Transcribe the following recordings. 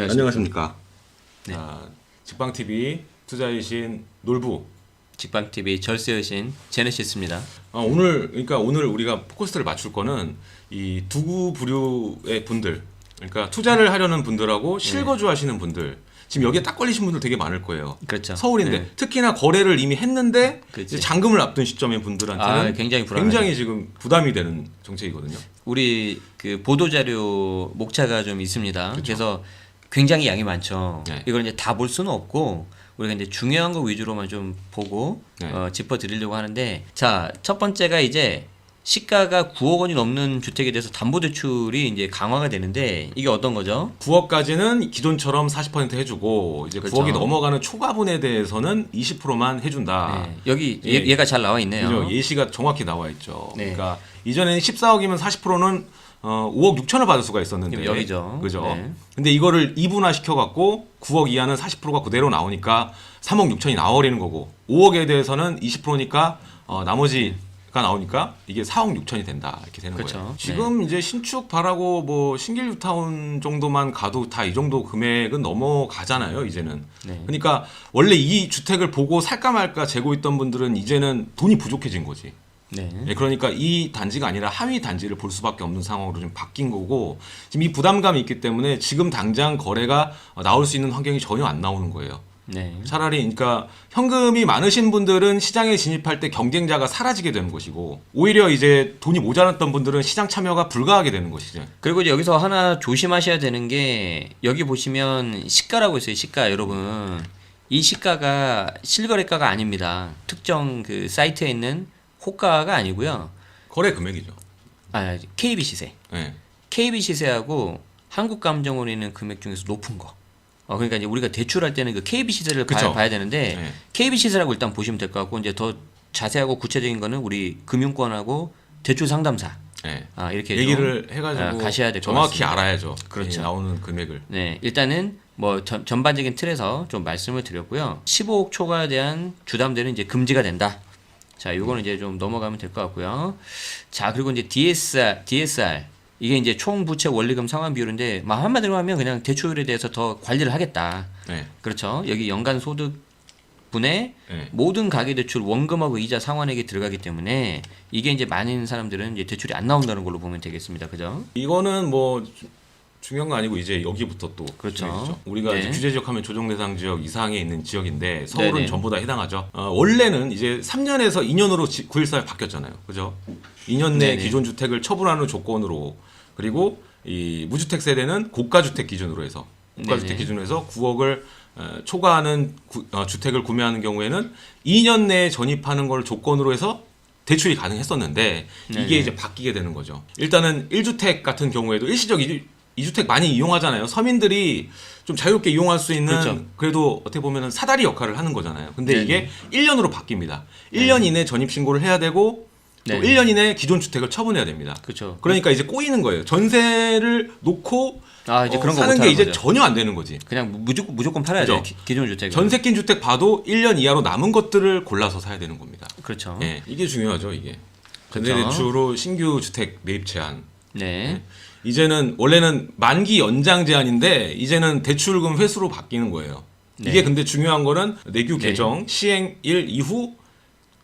안녕하십니까. 네. 직방TV 투자의 신 놀부. 직방TV 절세의 신 제네시스입니다. 오늘 우리가 포커스를 맞출 거는 이 두구 부류의 분들, 그러니까 투자를 하려는 분들하고 실거주 하시는 분들, 지금 여기에 딱 걸리신 분들 되게 많을 거예요. 그렇죠. 서울인데 네. 특히나 거래를 이미 했는데 그치. 이제 잔금을 앞둔 시점의 분들한테는 굉장히 불안하죠. 굉장히 지금 부담이 되는 정책이거든요. 우리 그 보도자료 목차가 좀 있습니다. 그렇죠. 그래서 굉장히 양이 많죠. 네. 이걸 이제 다 볼 수는 없고 우리가 이제 중요한 거 위주로만 좀 보고 네. 짚어드리려고 하는데, 자, 첫 번째가 이제 시가가 9억 원이 넘는 주택에 대해서 담보대출이 이제 강화가 되는데, 이게 어떤 거죠? 9억까지는 기존처럼 40% 해주고 이제 그렇죠. 9억이 넘어가는 초과분에 대해서는 20%만 해준다. 네. 여기 예. 얘가 잘 나와 있네요. 그죠? 예시가 정확히 나와 있죠. 네. 그러니까 이전에는 14억이면 40%는 5억 6천을 받을 수가 있었는데 지금 여기죠. 그죠? 네. 근데 이거를 2분화 시켜갖고 9억 이하는 40%가 그대로 나오니까 3억 6천이 나와버리는 거고, 5억에 대해서는 20%니까 나머지가 나오니까 이게 4억 6천이 된다 이렇게 되는 그렇죠. 거예요. 지금 이제 신축 바라고 뭐 신길 뉴타운 정도만 가도 다 이 정도 금액은 넘어가잖아요 이제는. 네. 그러니까 원래 이 주택을 보고 살까 말까 재고 있던 분들은 이제는 돈이 부족해진 거지. 네. 네, 그러니까 이 단지가 아니라 하위 단지를 볼 수밖에 없는 상황으로 좀 바뀐 거고, 지금 이 부담감이 있기 때문에 지금 당장 거래가 나올 수 있는 환경이 전혀 안 나오는 거예요. 네. 차라리 그러니까 현금이 많으신 분들은 시장에 진입할 때 경쟁자가 사라지게 되는 것이고, 오히려 이제 돈이 모자랐던 분들은 시장 참여가 불가하게 되는 것이죠. 그리고 이제 여기서 하나 조심하셔야 되는 게, 여기 보시면 시가라고 있어요. 시가, 여러분. 이 시가가 실거래가가 아닙니다. 특정 그 사이트에 있는 호가가 아니고요. 거래 금액이죠. KB 시세. 네. KB 시세하고 한국감정원에 있는 금액 중에서 높은 거. 그러니까 이제 우리가 대출할 때는 그 KB 시세를 그쵸. 봐야 되는데, 네. KB 시세라고 일단 보시면 될 것 같고, 이제 더 자세하고 구체적인 거는 우리 금융권하고 대출 상담사. 네. 이렇게 얘기를 해가지고 가셔야 될 것 정확히 같습니다. 알아야죠. 그렇죠. 나오는 금액을. 네, 일단은 뭐 전반적인 틀에서 좀 말씀을 드렸고요. 15억 초과에 대한 주담대는 이제 금지가 된다. 자, 요거는 이제 좀 넘어가면 될 것 같고요. 자, 그리고 이제 DSR. 이게 이제 총 부채 원리금 상환 비율인데, 한마디로 하면 그냥 대출에 대해서 더 관리를 하겠다. 네. 그렇죠. 여기 연간 소득 분의 네. 모든 가계대출 원금하고 이자 상환액이 들어가기 때문에 이게 이제 많은 사람들은 이제 대출이 안 나온다는 걸로 보면 되겠습니다. 그죠? 이거는 뭐 중요한 거 아니고 이제 여기부터 또 그렇죠. 중요해지죠. 우리가 네. 이제 규제 지역하면 조정 대상 지역 이상에 있는 지역인데 서울은 네네. 전부 다 해당하죠. 원래는 이제 3년에서 2년으로 914에 바뀌었잖아요. 그죠? 2년 내 네네. 기존 주택을 처분하는 조건으로, 그리고 이 무주택 세대는 고가 주택 기준으로 해서 고가 주택 네네. 기준으로 해서 9억을 초과하는 주택을 구매하는 경우에는 2년 내에 전입하는 걸 조건으로 해서 대출이 가능했었는데, 네네. 이게 이제 바뀌게 되는 거죠. 일단은 1주택 같은 경우에도 일시적 2주택 많이 이용하잖아요. 서민들이 좀 자유롭게 이용할 수 있는, 그렇죠. 그래도 어떻게 보면 사다리 역할을 하는 거잖아요. 근데 네네. 이게 1년으로 바뀝니다. 1년 이내 전입 신고를 해야 되고, 또 네네. 1년 이내 기존 주택을 처분해야 됩니다. 그렇죠. 그러니까 이제 꼬이는 거예요. 전세를 놓고 이제 그런 거 사는 게 못하는 이제 거죠. 전혀 안 되는 거지. 그냥 무조건 팔아야 돼요. 그죠? 기존 주택. 전세 낀 주택 봐도 1년 이하로 남은 것들을 골라서 사야 되는 겁니다. 그렇죠. 예, 이게 중요하죠, 이게. 그렇죠. 전세대출로 신규 주택 매입 제한. 네. 이제는 원래는 만기 연장 제한인데 이제는 대출금 회수로 바뀌는 거예요. 네. 이게 근데 중요한 거는 내규 네. 개정 시행일 이후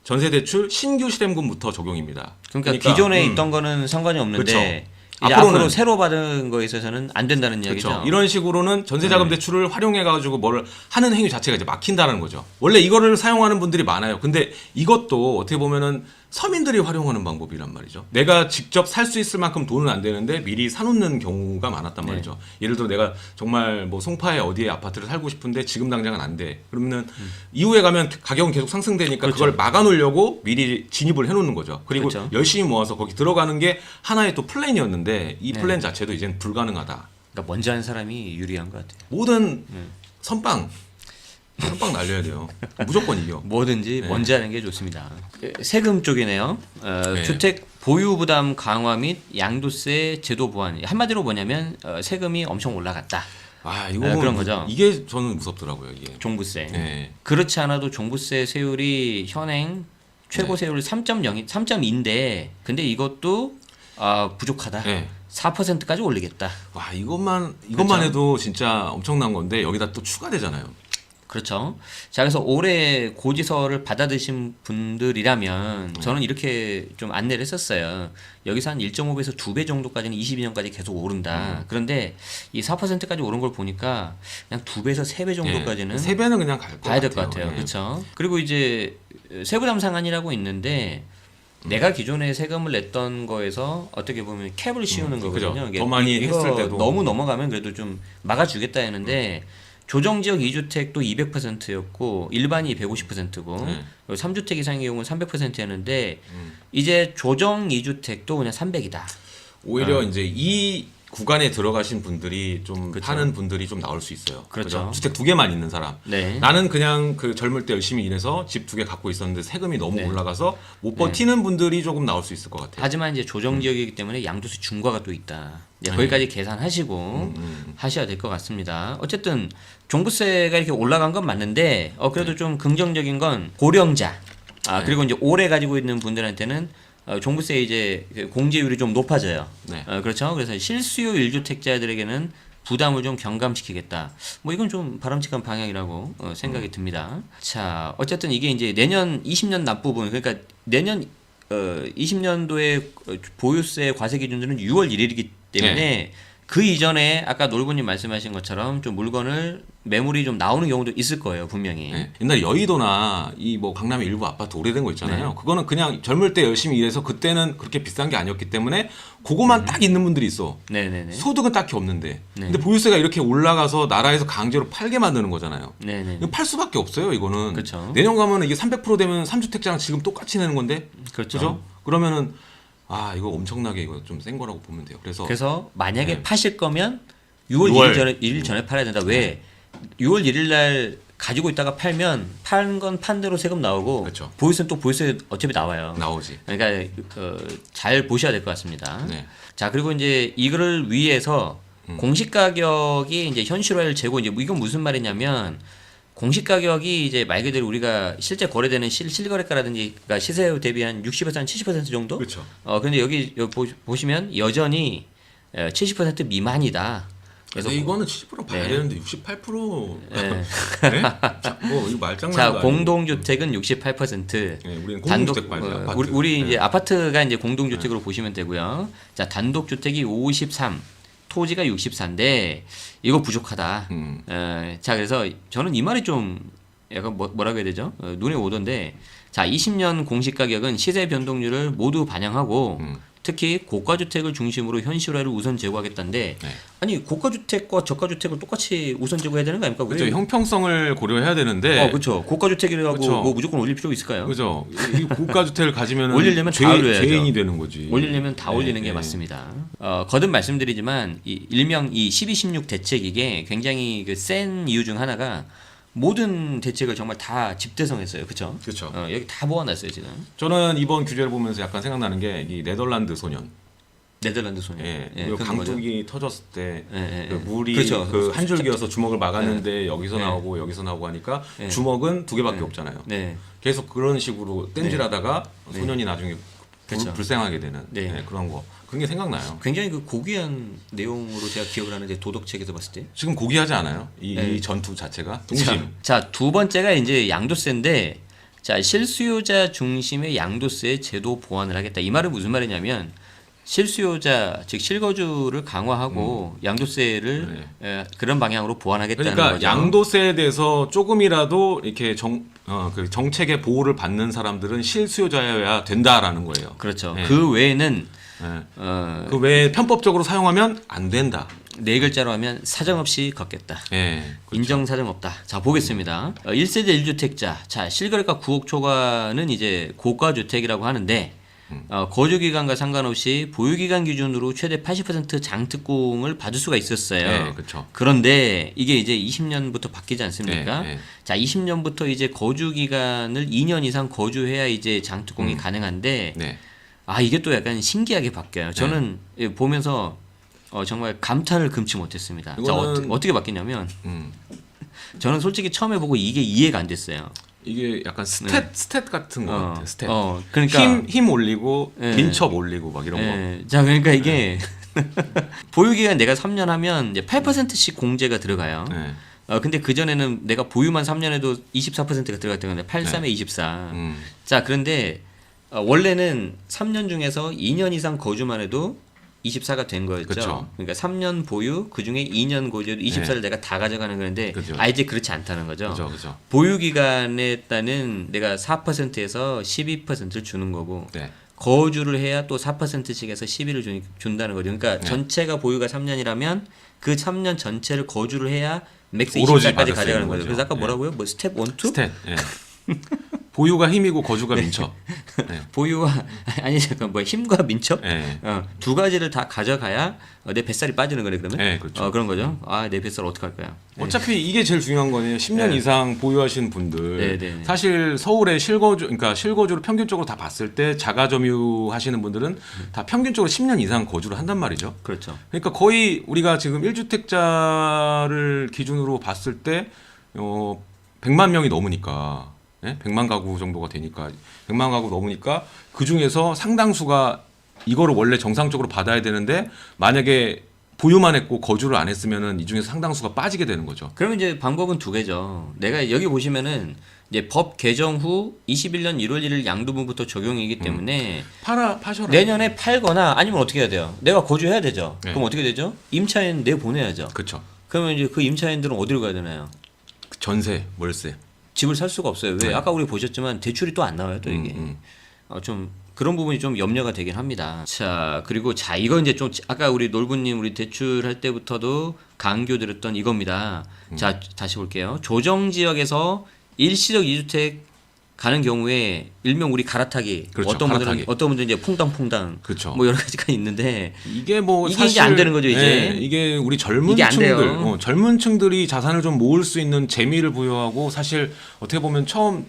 전세대출 신규 실행금부터 적용입니다. 그러니까 기존에 있던 거는 상관이 없는데, 그쵸. 이제 앞으로는- 앞으로 새로 받은 거에 있어서는 안 된다는 그렇죠. 이야기죠. 이런 식으로는 전세자금 대출을 활용해가지고 뭘 하는 행위 자체가 이제 막힌다는 거죠. 원래 이거를 사용하는 분들이 많아요. 근데 이것도 어떻게 보면은 서민들이 활용하는 방법이란 말이죠. 내가 직접 살 수 있을 만큼 돈은 안 되는데 미리 사놓는 경우가 많았단 네. 말이죠. 예를 들어 내가 정말 뭐 송파에 어디에 아파트를 살고 싶은데 지금 당장은 안 돼. 그러면은 이후에 가면 가격은 계속 상승되니까 그렇죠. 그걸 막아놓으려고 미리 진입을 해놓는 거죠. 그리고 그렇죠. 열심히 모아서 거기 들어가는 게 하나의 또 플랜이었는데, 이 네. 플랜 자체도 이제는 불가능하다. 그러니까 먼저 하는 사람이 유리한 것 같아요. 모든 선빵 날려야 돼요. 무조건 이겨. 뭐든지 네. 먼저 하는 게 좋습니다. 세금 쪽이네요. 네. 주택 보유 부담 강화 및 양도세 제도 보완. 한마디로 뭐냐면 세금이 엄청 올라갔다. 이거 그런 거죠. 이게 저는 무섭더라고요. 이게. 종부세. 네. 그렇지 않아도 종부세 세율이 현행 최고 네. 세율 3.2인데, 근데 이것도 부족하다. 네. 4%까지 올리겠다. 와 이것만 그렇죠? 해도 진짜 엄청난 건데 여기다 또 추가되잖아요. 그렇죠. 자, 그래서 올해 고지서를 받아드신 분들이라면 저는 이렇게 좀 안내를 했었어요. 여기서 한 1.5배에서 2배 정도까지는 22년까지 계속 오른다. 그런데 이 4%까지 오른 걸 보니까 그냥 2배에서 3배 정도까지는 3배는 그냥 갈 것 봐야 될 것 같아요. 같아요. 그렇죠. 그리고 이제 세부담상한이라고 있는데 내가 기존에 세금을 냈던 거에서 어떻게 보면 캡을 씌우는 거거든요. 그죠. 이게 더 많이 이거 했을 때도. 너무 넘어가면 그래도 좀 막아주겠다 했는데 조정지역 2주택도 200%였고 일반이 150%고 3주택 이상의 경우는 300%였는데 이제 조정 2주택도 그냥 300이다. 오히려 이제 이 구간에 들어가신 분들이 좀 그쵸. 파는 분들이 좀 나올 수 있어요. 그렇죠. 그죠? 주택 2개만 있는 사람. 네. 나는 그냥 그 젊을 때 열심히 일해서 집 2개 갖고 있었는데 세금이 너무 네. 올라가서 못 버티는 분들이 조금 나올 수 있을 것 같아요. 하지만 이제 조정지역이기 때문에 양도세 중과가 또 있다. 이제 거기까지 계산하시고 하셔야 될 것 같습니다. 어쨌든 종부세가 이렇게 올라간 건 맞는데 그래도 좀 긍정적인 건 고령자 그리고 이제 오래 가지고 있는 분들한테는 종부세 이제 공제율이 좀 높아져요. 네. 그렇죠. 그래서 실수요 1주택자들에게는 부담을 좀 경감시키겠다. 뭐 이건 좀 바람직한 방향이라고 생각이 듭니다. 자, 어쨌든 이게 이제 내년 20년 납부분 그러니까 내년 20년도에 보유세 과세 기준들은 6월 1일이기 때문에 그 이전에 아까 놀부님 말씀하신 것처럼 좀 물건을 매물이 좀 나오는 경우도 있을 거예요, 분명히. 네. 옛날 여의도나 이 뭐 강남의 일부 아파트 오래된 거 있잖아요. 그거는 그냥 젊을 때 열심히 일해서 그때는 그렇게 비싼 게 아니었기 때문에 그거만 딱 있는 분들이 있어. 네네네. 소득은 딱히 없는데. 근데 보유세가 이렇게 올라가서 나라에서 강제로 팔게 만드는 거잖아요. 네네. 이거 팔 수밖에 없어요, 이거는. 그쵸. 내년 가면 이게 300% 되면 3주택자랑 지금 똑같이 내는 건데. 그렇죠. 그죠? 그러면은 이거 엄청나게 이거 좀 센 거라고 보면 돼요. 그래서 만약에 네. 파실 거면 6월 1일 전에 팔아야 된다. 왜? 6월 1일 날 가지고 있다가 팔면 판 건 판 대로 세금 나오고 그렇죠. 보유세는 또 보유세 어차피 나와요. 나오지. 그러니까 잘 보셔야 될 것 같습니다. 네. 자, 그리고 이제 이거를 위해서 공시 가격이 이제 현실화를 재고 이제 이건 무슨 말이냐면 공시 가격이 이제 말 그대로 우리가 실제 거래되는 실거래가라든지 그러니까 시세 대비 한 60에서 한 70% 정도? 그렇죠. 근데 여기 보시면 여전히 70% 미만이다. 그래서 근데 이거는 70% 봐야 네. 되는데 68%. 네. 네? 뭐 이거 말장난도 자, 아니고. 공동주택은 68%. 네, 우리는 공동주택 봐야죠. 아파트. 우리 이제 네. 아파트가 이제 공동주택으로 보시면 되고요. 자, 단독주택이 53, 토지가 64인데 이거 부족하다. 자, 그래서 저는 이 말이 좀 약간 뭐라고 해야 되죠? 눈에 오던데, 자, 20년 공시 가격은 시세 변동률을 모두 반영하고 특히 고가주택을 중심으로 현실화를 우선 제고하겠다는데 네. 아니 고가주택과 저가주택을 똑같이 우선 제고해야 되는 거 아닙니까? 그렇죠. 형평성을 고려해야 되는데. 그렇죠. 고가주택이라고 그쵸. 뭐 무조건 올릴 필요가 있을까요? 그죠. 이 고가 주택을 가지면 올리려면 다 올려야죠. 죄인이 되는 거지. 올리려면 다 네, 올리는 게 네. 맞습니다. 거듭 말씀드리지만 일명 이 1216 대책 이게 굉장히 센 이유 중 하나가 모든 대책을 정말 다 집대성했어요. 그렇죠? 그렇죠. 여기 다 모아놨어요 지금. 저는 이번 규제를 보면서 약간 생각나는 게 이 네덜란드 소년. 네덜란드 소년. 그 그런 거죠. 강둑이 터졌을 때 예, 예, 그 예. 물이 그렇죠. 그 한 줄기여서 주먹을 막았는데 여기서 예. 나오고 여기서 나오고 하니까 예. 주먹은 2개밖에 예. 없잖아요. 네. 계속 그런 식으로 땜질하다가 네. 소년이 나중에 그쵸. 불쌍하게 되는 네. 그런 거. 그런 게 생각나요. 굉장히 그 고귀한 내용으로 제가 기억을 하는데 도덕책에서 봤을 때. 지금 고귀하지 않아요? 이 네. 전투 자체가 동심. 자, 두 번째가 이제 양도세인데, 자, 실수요자 중심의 양도세 제도 보완을 하겠다. 이 말은 무슨 말이냐면 실수요자 즉 실거주를 강화하고 양도세를 그런 방향으로 보완하겠다는 그러니까 거죠. 양도세에 대해서 조금이라도 이렇게 그 정책의 보호를 받는 사람들은 실수요자여야 된다라는 거예요. 그렇죠. 네. 그 외에는 네. 어, 그 외에 편법적으로 사용하면 안 된다. 네 글자로 하면 사정없이 걷겠다. 예. 그렇죠. 인정 사정 없다. 자, 보겠습니다. 1세대 1주택자. 자, 실거래가 9억 초과는 이제 고가 주택이라고 하는데 거주 기간과 상관없이 보유 기간 기준으로 최대 80% 장특공을 받을 수가 있었어요. 네, 그렇죠. 그런데 이게 이제 20년부터 바뀌지 않습니까? 네, 네. 자, 20년부터 이제 거주 기간을 2년 이상 거주해야 이제 장특공이 가능한데 네. 이게 또 약간 신기하게 바뀌어요. 저는 보면서 정말 감탄을 금치 못했습니다. 자, 이거는- 어떻게 바뀌냐면 음. 저는 솔직히 처음에 보고 이게 이해가 안 됐어요. 이게 약간 스탯 같은 거 같아요. 스탯. 그러니까 힘 올리고 네. 민첩 올리고 막 이런 거. 자, 그러니까 이게 보유 기간 내가 3년 하면 이제 8%씩 공제가 들어가요. 네. 근데 그 전에는 내가 보유만 3년에도 24%가 들어갔던 건데 83에 24. 자, 그런데 원래는 3년 중에서 2년 이상 거주만 해도 24가 된 거였죠. 그쵸. 그러니까 3년 보유, 그 중에 2년 거주도 24를 내가 다 가져가는 건데 그죠. 이제 그렇지 않다는 거죠. 그죠. 보유 기간에 따른 내가 4%에서 12%를 주는 거고 네. 거주를 해야 또 4%씩 해서 11을 준다는 거죠. 그러니까 전체가 보유가 3년이라면 그 3년 전체를 거주를 해야 맥스 오로지 24까지 받을 수 가져가는 있는 거죠. 거죠. 그래서 아까 네. 뭐라고요? 뭐 스텝 1, 2? 스탯. 예. 보유가 힘이고 거주가 민첩. 네. 보유와 아니 잠깐 뭐 힘과 민첩 예. 두 가지를 다 가져가야 내 뱃살이 빠지는 거네 그러면. 네, 그렇죠. 그런 거죠. 내 뱃살 어떻게 할 거야? 어차피 이게 제일 중요한 거네요. 10년 네. 이상 보유하신 분들. 네. 사실 서울의 실거주, 그러니까 실거주를 평균적으로 다 봤을 때 자가점유 하시는 분들은 다 평균적으로 10년 이상 거주를 한단 말이죠. 그렇죠. 그러니까 거의 우리가 지금 1주택자를 기준으로 봤을 때 100만 명이 넘으니까 100만 가구 정도가 되니까 100만 가구 넘으니까 그 중에서 상당수가 이거를 원래 정상적으로 받아야 되는데 만약에 보유만 했고 거주를 안 했으면은 이 중에서 상당수가 빠지게 되는 거죠. 그러면 이제 방법은 두 개죠. 내가 여기 보시면은 이제 법 개정 후 21년 1월 1일 양도분부터 적용이기 때문에 파셔라. 내년에 팔거나 아니면 어떻게 해야 돼요? 내가 거주해야 되죠. 네. 그럼 어떻게 되죠? 임차인 내 보내야죠. 그렇죠. 그러면 이제 그 임차인들은 어디로 가야 되나요? 전세, 월세. 집을 살 수가 없어요. 왜? 네. 아까 우리 보셨지만 대출이 또 안 나와요. 또 이게. 좀 그런 부분이 좀 염려가 되긴 합니다. 자, 그리고 이거 이제 좀 아까 우리 놀부님 우리 대출할 때부터도 강조드렸던 이겁니다. 자, 다시 볼게요. 조정 지역에서 일시적 2주택 가는 경우에 일명 우리 갈아타기. 그렇죠, 어떤 갈아타기. 분들은 이제 퐁당퐁당. 그렇죠. 뭐 여러 가지가 있는데 이게 뭐 이게 사실 이제 안 되는 거죠, 이제. 이게 우리 젊은 이게 안 층들, 돼요. 젊은 층들이 자산을 좀 모을 수 있는 재미를 부여하고 사실 어떻게 보면 처음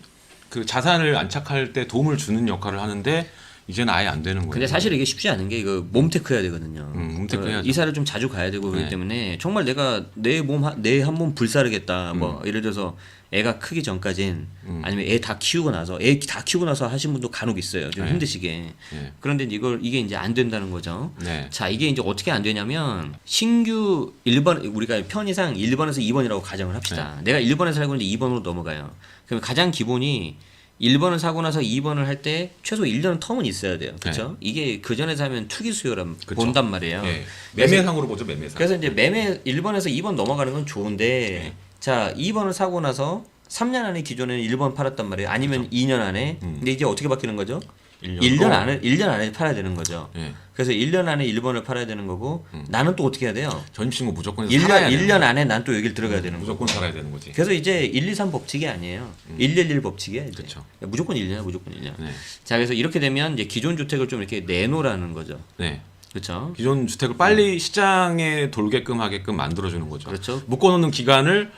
그 자산을 안착할 때 도움을 주는 역할을 하는데 이제는 아예 안 되는 거예요. 근데 사실 이게 쉽지 않은 게 이거 몸테크 해야 되거든요. 몸테크 해야죠. 이사를 좀 자주 가야 되고 그렇기 네. 때문에 정말 내가 내 한 몸 불사르겠다. 뭐 예를 들어서 애가 크기 전까진 아니면 애 다 키우고 나서 하신 분도 간혹 있어요. 좀 네. 힘드시게. 네. 그런데 이게 이제 안 된다는 거죠. 네. 자, 이게 이제 어떻게 안 되냐면 신규 1번 우리가 편의상 1번에서 2번이라고 가정을 합시다. 내가 1번에 살고 있는데 2번으로 넘어가요. 그럼 가장 기본이 1번을 사고 나서 2번을 할 때 최소 1년 텀은 있어야 돼요. 그렇죠? 이게 그 전에 사면 투기 수요란 그쵸. 본단 말이에요. 예. 매매상으로 보죠, 매매상. 그래서 이제 매매 1번에서 2번 넘어가는 건 좋은데 자, 2번을 사고 나서 3년 안에 기존에는 1번 팔았단 말이에요. 아니면 2년 안에. 근데 이제 어떻게 바뀌는 거죠? 1년 안에 팔아야 되는 거죠. 예. 그래서 1년 안에 1번을 팔아야 되는 거고 나는 또 어떻게 해야 돼요? 전입신고 무조건 살아야 1년 안에 난 또 여기를 들어가야 되는 거고. 무조건 살아야 되는 거지. 그래서 이제 1, 2, 3 법칙이 아니에요. 111 법칙이야 이제. 그쵸. 무조건 1년, 무조건 1년. 네. 자, 그래서 이렇게 되면 이제 기존 주택을 좀 이렇게 내놓으라는 거죠. 네. 그렇죠? 기존 주택을 빨리 시장에 돌게끔 하게끔 만들어주는 거죠. 그렇죠. 묶어놓는 기간을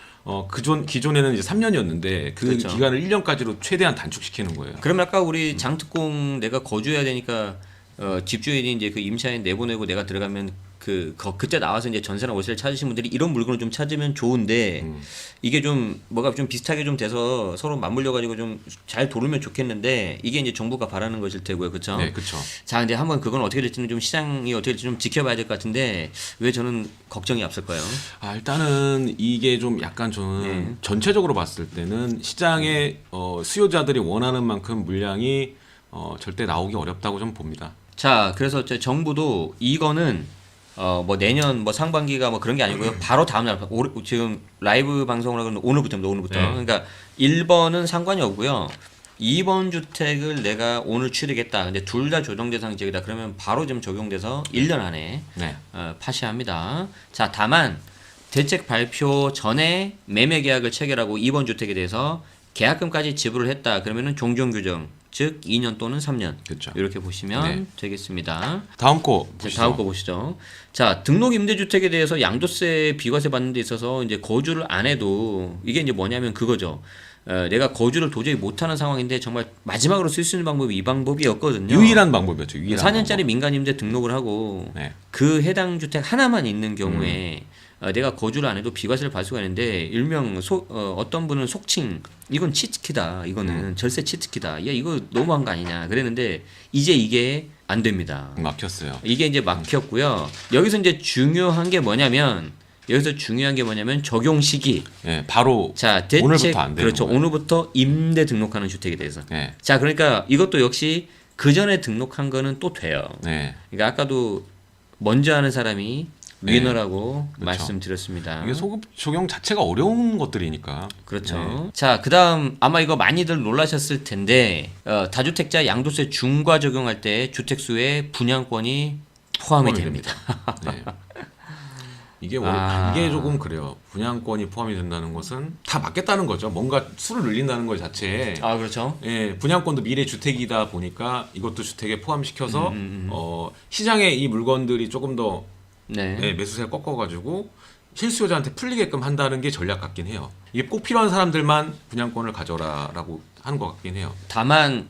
기존에는 이제 3년이었는데 그 그렇죠. 기간을 1년까지로 최대한 단축시키는 거예요. 그러면 아까 우리 장특공 내가 거주해야 되니까 집주인이 이제 그 임차인 내보내고 내가 들어가면 그때 나와서 이제 전세나 월세를 찾으신 분들이 이런 물건을 좀 찾으면 좋은데 이게 좀 뭐가 좀 비슷하게 좀 돼서 서로 맞물려 가지고 좀 잘 돌으면 좋겠는데 이게 이제 정부가 바라는 것일 테고요. 그렇죠? 네, 그렇죠. 자, 근데 한번 그건 어떻게 될지는 좀 시장이 어떻게 될지 좀 지켜봐야 될 것 같은데 왜 저는 걱정이 앞설까요? 일단은 이게 좀 약간 저는 전체적으로 봤을 때는 시장에 수요자들이 원하는 만큼 물량이 절대 나오기 어렵다고 좀 봅니다. 자, 그래서 정부도 이거는 뭐 내년 뭐 상반기가 뭐 그런 게 아니고요. 바로 다음 날 지금 라이브 방송을 하고 있는 오늘부터입니다. 오늘부터. 네. 그러니까 1번은 상관이 없고요. 2번 주택을 내가 오늘 취득했다. 근데 둘 다 조정 대상 지역이다. 그러면 바로 좀 적용돼서 1년 안에 네. 파시합니다. 자, 다만 대책 발표 전에 매매 계약을 체결하고 2번 주택에 대해서 계약금까지 지불을 했다. 그러면은 종종 규정, 즉 2년 또는 3년. 그렇죠. 이렇게 보시면 네. 되겠습니다. 다음 거 자, 보시죠. 다음 거 보시죠. 자, 등록 임대주택에 대해서 양도세 비과세 받는 데 있어서 이제 거주를 안 해도 이게 이제 뭐냐면 그거죠. 내가 거주를 도저히 못하는 상황인데 정말 마지막으로 쓸 수 있는 방법이 이 방법이었거든요. 유일한 방법이었죠. 유일한 4년짜리 민간임대 등록을 하고 네. 그 해당 주택 하나만 있는 경우에 내가 거주를 안 해도 비과세를 받을 수가 있는데 일명 어떤 분은 속칭 이건 치트키다. 이거는 절세 치트키다. 야 이거 너무한 거 아니냐 그랬는데 이제 이게 안 됩니다. 막혔어요. 이게 이제 막혔고요. 여기서 이제 중요한 게 뭐냐면 적용 시기. 예, 바로 자, 대책 오늘부터 안 되는 그렇죠. 거예요. 오늘부터 임대 등록하는 주택에 대해서. 예. 자, 그러니까 이것도 역시 그 전에 등록한 거는 또 돼요. 네. 그러니까 아까도 먼저 하는 사람이 네. 위너라고 그렇죠. 말씀드렸습니다. 이게 소급 적용 자체가 어려운 것들이니까. 그렇죠. 네. 자, 그다음 아마 이거 많이들 놀라셨을 텐데 다주택자 양도세 중과 적용할 때 주택수에 분양권이 포함이 됩니다. 네. 이게 아. 이게 조금 그래요. 분양권이 포함이 된다는 것은 다 맞겠다는 거죠. 뭔가 수를 늘린다는 것 자체에. 아, 그렇죠. 예, 분양권도 미래 주택이다 보니까 이것도 주택에 포함시켜서 시장에 이 물건들이 조금 더 네. 예, 매수세를 꺾어가지고 실수요자한테 풀리게끔 한다는 게 전략 같긴 해요. 이게 꼭 필요한 사람들만 분양권을 가져라라고 하는 것 같긴 해요. 다만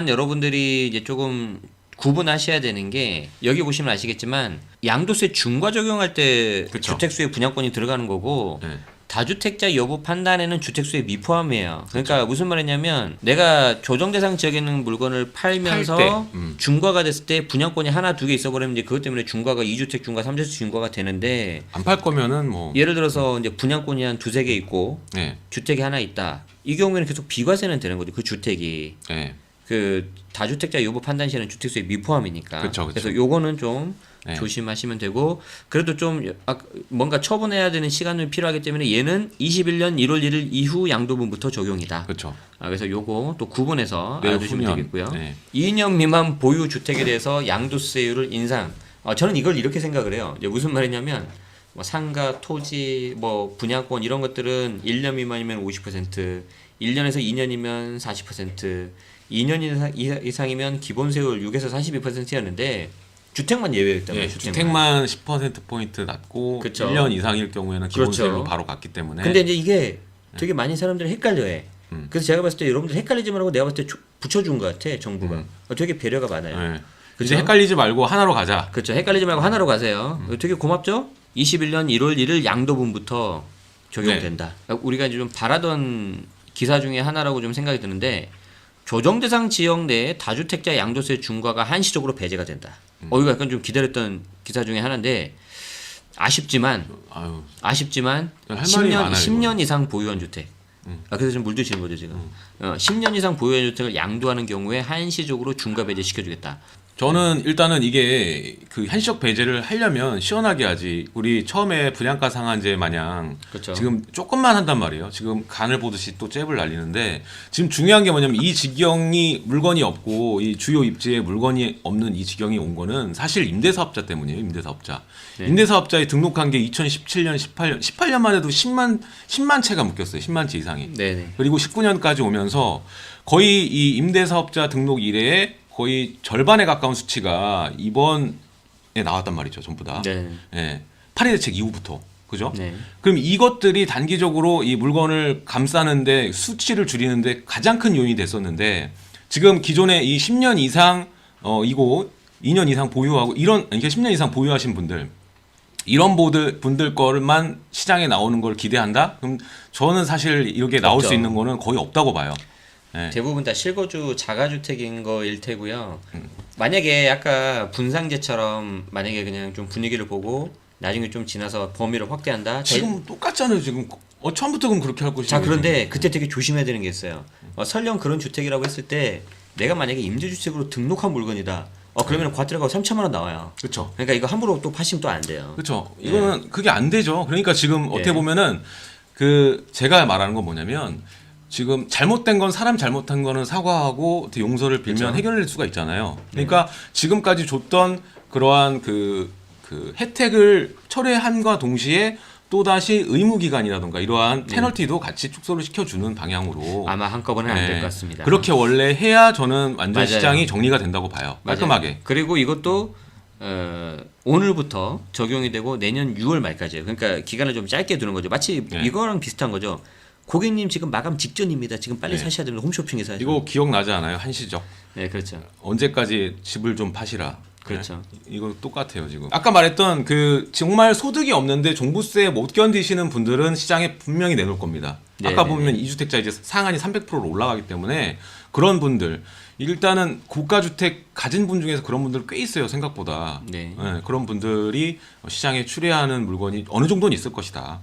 여러분들이 이제 조금 구분하셔야 되는 게 여기 보시면 아시겠지만 양도세 중과 적용할 때 그쵸. 주택수에 분양권이 들어가는 거고 네. 다주택자 여부 판단에는 주택수에 미포함이에요. 그러니까 무슨 말이냐면 내가 조정 대상 지역에 있는 물건을 팔면서 팔 때, 중과가 됐을 때 분양권이 하나 두 개 있어버리면 이제 그것 때문에 중과가 2주택 중과 3주택 중과가 되는데 안 팔 거면은 뭐 예를 들어서 이제 분양권이 한 두세 개 있고 네. 주택이 하나 있다. 이 경우에는 계속 비과세는 되는 거죠. 그 주택이. 네. 그 다주택자 여부 판단 시에는 주택수에 미포함이니까. 그쵸. 그래서 요거는 좀 네. 조심하시면 되고 그래도 좀 뭔가 처분해야 되는 시간이 필요하기 때문에 얘는 21년 1월 1일 이후 양도분부터 적용이다. 그렇죠. 그래서 요거 또 구분해서 내일 알아두시면 후년. 되겠고요. 네. 2년 미만 보유 주택에 대해서 양도세율을 인상. 저는 이걸 이렇게 생각을 해요. 이제 무슨 말이냐면 뭐 상가, 토지, 뭐 분양권 이런 것들은 1년 미만이면 50%, 1년에서 2년이면 40%, 2년 이상이면 기본세율 6에서 42%였는데 주택만 예외였단 말이에요. 예, 주택만 10%포인트 낮고 그쵸. 1년 이상일 경우에는 그렇죠. 기본세율로 바로 갔기 때문에 근데 이제 이게 되게 많이 사람들이 헷갈려해. 음. 그래서 제가 봤을 때 여러분들 헷갈리지 말고 내가 봤을 때 붙여준 것 같아 정부가. 되게 배려가 많아요. 예. 그죠? 이제 헷갈리지 말고 하나로 가자. 그렇죠. 헷갈리지 말고 하나로 가세요. 되게 고맙죠? 21년 1월 1일 양도분부터 적용된다. 우리가 이제 좀 바라던 기사 중에 하나라고 좀 생각이 드는데 조정 대상 지역 내에 다주택자 양도세 중과가 한시적으로 배제가 된다. 이거 약간 좀 기다렸던 기사 중에 하나인데 아쉽지만 아유, 할 말이 10년, 많아요, 10년 이상 보유한 주택. 그래서 좀 물드시는 거죠 지금. 10년 이상 보유한 주택을 양도하는 경우에 한시적으로 중과 배제 시켜주겠다. 저는 일단은 이게 그 한시적 배제를 하려면 시원하게 하지. 우리 처음에 분양가 상한제 마냥 그렇죠. 지금 조금만 한단 말이에요. 지금 간을 보듯이 또 잽을 날리는데 지금 중요한 게 뭐냐면 이 지경이 물건이 없고 이 주요 입지에 물건이 없는 이 지경이 온 거는 사실 임대사업자 때문이에요. 임대사업자. 네. 임대사업자에 등록한 게 2017년, 18년만 해도 10만 채가 묶였어요. 10만 채 이상이. 네네. 그리고 19년까지 오면서 거의 이 임대사업자 등록 이래에 거의 절반에 가까운 수치가 이번에 나왔단 말이죠. 전부 다. 네. 예. 8일 대책 이후부터. 그죠? 네. 그럼 이것들이 단기적으로 이 물건을 감싸는데 수치를 줄이는데 가장 큰 요인이 됐었는데 지금 기존에 이 10년 이상 이고 2년 이상 보유하고 이게 10년 이상 보유하신 분들 이런 분들 거만 시장에 나오는 걸 기대한다? 그럼 저는 사실 이렇게 나올 없죠. 수 있는 거는 거의 없다고 봐요. 네. 대부분 다 실거주 자가주택인 거일 테고요. 만약에 아까 분상제처럼 만약에 그냥 좀 분위기를 보고 나중에 좀 지나서 범위를 확대한다. 지금 똑같잖아요. 지금 처음부터 그럼 그렇게 할 것이지. 자 그런데 그때 되게 조심해야 되는 게 있어요. 설령 그런 주택이라고 했을 때 내가 만약에 임대주택으로 등록한 물건이다. 그러면 과태료가 3천만 원 나와요. 그렇죠. 그러니까 이거 함부로 또 파시면 또 안 돼요. 그렇죠. 이거는 그게 안 되죠. 그러니까 지금 어떻게 예. 보면은 제가 말하는 건 뭐냐면 지금 잘못된 건 사람 잘못한 거는 사과하고 어떻게 용서를 빌면 그쵸. 해결될 수가 있잖아요. 그러니까 지금까지 줬던 그러한 그 혜택을 철회함과 동시에 또다시 의무기간이라든가 이러한 페널티도 같이 축소를 시켜주는 방향으로 아마 한꺼번에 안 될 네. 것 같습니다. 그렇게 원래 해야 저는 완전 맞아요. 시장이 정리가 된다고 봐요. 맞아요. 깔끔하게. 그리고 이것도 오늘부터 적용이 되고 내년 6월 말까지예요. 그러니까 기간을 좀 짧게 두는 거죠. 마치 네. 이거랑 비슷한 거죠. 고객님 지금 마감 직전입니다. 지금 빨리 네. 사셔야 됩니다. 홈쇼핑에서 하셔야 이거 기억나지 않아요? 한시적. 네, 그렇죠. 언제까지 집을 좀 파시라. 그렇죠. 이거 똑같아요 지금. 아까 말했던 그 정말 소득이 없는데 종부세 못 견디시는 분들은 시장에 분명히 내놓을 겁니다. 아까 네네네. 보면 2주택자 이제 상한이 300%로 올라가기 때문에 그런 분들 일단은 고가 주택 가진 분 중에서 그런 분들 꽤 있어요 생각보다. 네. 그런 분들이 시장에 출애하는 물건이 어느 정도는 있을 것이다.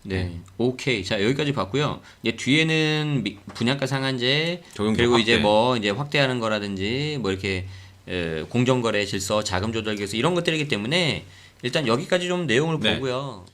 네, 오케이. 자 여기까지 봤고요. 이제 뒤에는 분양가 상한제 적용적 그리고 이제 확대. 뭐 이제 확대하는 거라든지 뭐 이렇게 공정거래 질서, 자금 조달 기술 이런 것들이기 때문에 일단 여기까지 좀 내용을 네. 보고요.